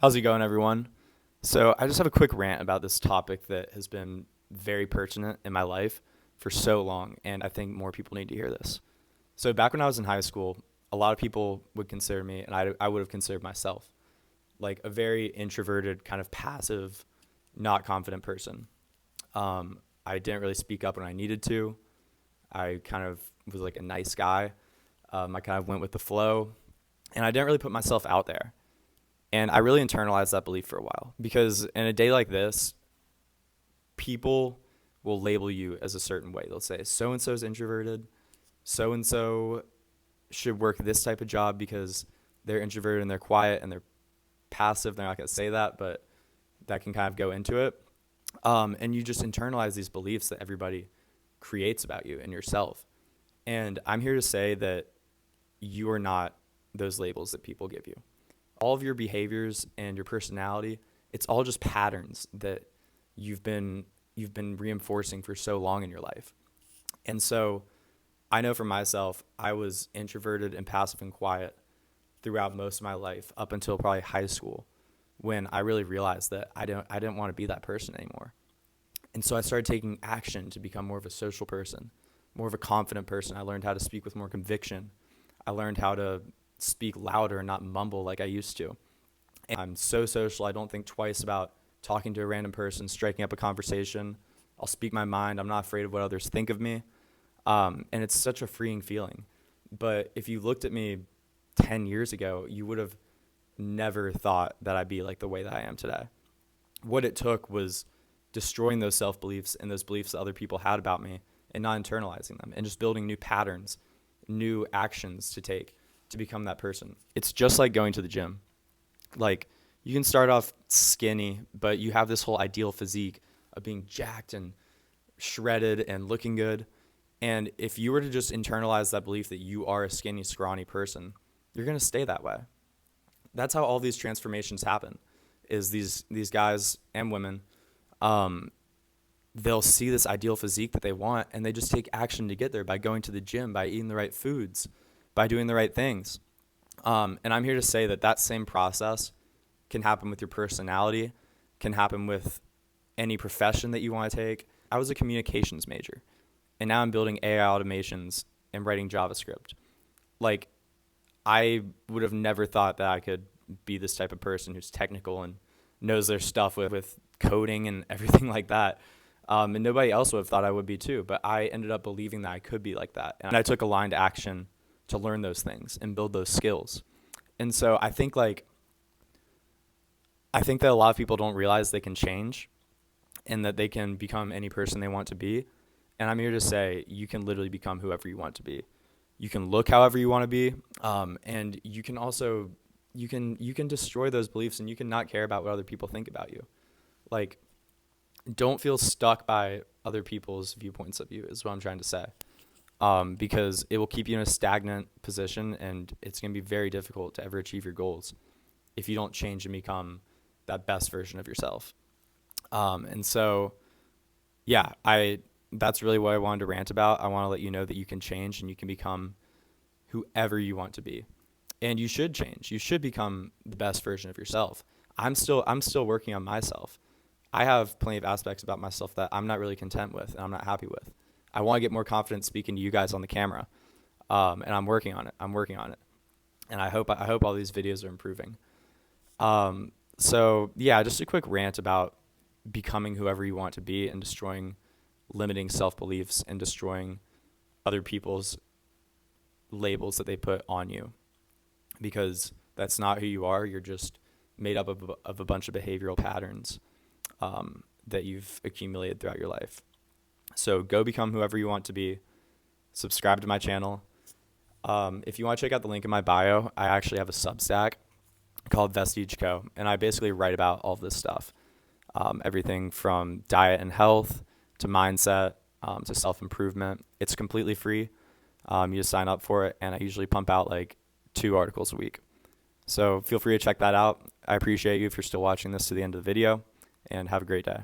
How's it going, everyone? So, I just have a quick rant about this topic that has been very pertinent in my life for so long, and I think more people need to hear this. So, back when I was in high school, a lot of people would consider me, and I would have considered myself, like a very introverted, kind of passive, not confident person. I didn't really speak up when I needed to. I kind of was like a nice guy. I kind of went with the flow, and I didn't really put myself out there. And I really internalized that belief for a while because in a day like this, people will label you as a certain way. They'll say, so and so is introverted, so and so should work this type of job because they're introverted and they're quiet and they're passive. They're not going to say that, but that can kind of go into it. And you just internalize these beliefs that everybody creates about you and yourself. And I'm here to say that you are not those labels that people give you. All of your behaviors and your personality, it's all just patterns that you've been reinforcing for so long in your life. And so I know for myself, I was introverted and passive and quiet throughout most of my life up until probably high school when I really realized that I didn't want to be that person anymore. And so I started taking action to become more of a social person, more of a confident person. I learned how to speak with more conviction. I learned how to speak louder and not mumble like I used to. And I'm so social, I don't think twice about talking to a random person, striking up a conversation. I'll speak my mind. I'm not afraid of what others think of me. And it's such a freeing feeling. But if you looked at me 10 years ago, you would have never thought that I'd be like the way that I am today. What it took was destroying those self-beliefs and those beliefs that other people had about me and not internalizing them and just building new patterns, new actions to take to become that person. It's just like going to the gym. Like, you can start off skinny, but you have this whole ideal physique of being jacked and shredded and looking good. And if you were to just internalize that belief that you are a skinny, scrawny person, you're going to stay that way. That's how all these transformations happen, is these guys and women, they'll see this ideal physique that they want, and they just take action to get there by going to the gym, by eating the right foods, by doing the right things. And I'm here to say that that same process can happen with your personality, can happen with any profession that you want to take. I was a communications major, and now I'm building AI automations and writing JavaScript. Like, I would have never thought that I could be this type of person who's technical and knows their stuff with coding and everything like that. And nobody else would have thought I would be too, but I ended up believing that I could be like that. And I took aligned action to learn those things and build those skills. And so I think that a lot of people don't realize they can change and that they can become any person they want to be. And I'm here to say you can literally become whoever you want to be. You can look however you want to be, and you can also you can destroy those beliefs, and you can not care about what other people think about you. Like, don't feel stuck by other people's viewpoints of you is what I'm trying to say. Because it will keep you in a stagnant position, and it's going to be very difficult to ever achieve your goals if you don't change and become that best version of yourself. And so, yeah, that's really what I wanted to rant about. I want to let you know that you can change and you can become whoever you want to be. And you should change. You should become the best version of yourself. I'm still working on myself. I have plenty of aspects about myself that I'm not really content with and I'm not happy with. I want to get more confident speaking to you guys on the camera, and I'm working on it. And I hope all these videos are improving. So yeah, just a quick rant about becoming whoever you want to be and destroying limiting self-beliefs and destroying other people's labels that they put on you, because that's not who you are. You're just made up of a bunch of behavioral patterns that you've accumulated throughout your life. So go become whoever you want to be. Subscribe to my channel. If you want to check out the link in my bio, I actually have a Substack called Vestige Co. And I basically write about all of this stuff. Everything from diet and health to mindset to self-improvement. It's completely free. You just sign up for it, and I usually pump out like 2 articles a week. So feel free to check that out. I appreciate you if you're still watching this to the end of the video, and have a great day.